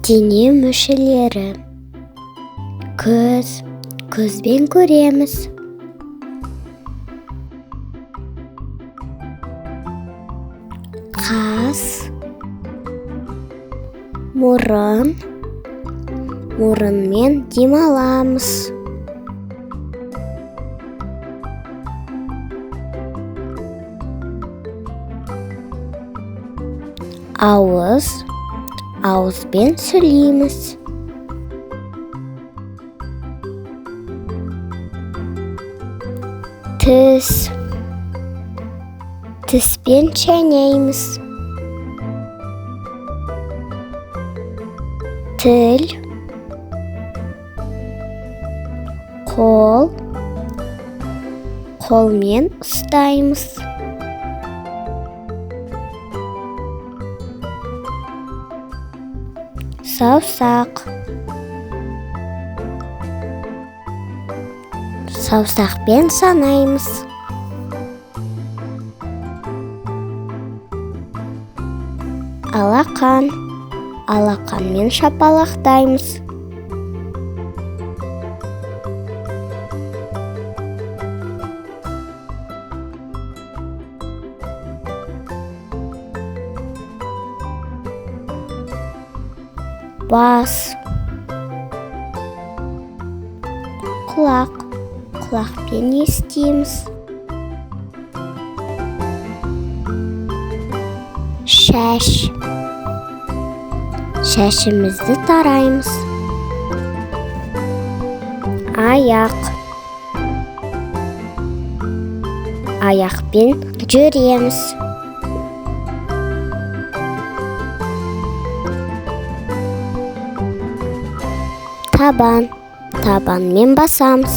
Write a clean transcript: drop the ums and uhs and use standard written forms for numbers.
Дене мүшелері. Көзбен көреміз. Қас, мұрынмен демаламыз. Ауызбен сөйлейміз. Тіспен шайнаймыз. Тіл, қолмен ұстаймыз. Саусақпен санаймыз. Алақанмен шапалақтаймыз. Бас, құлақпен естиміз. Шашымызды тараймыз. Аяқпен жүреміз. Табанмен басамыз.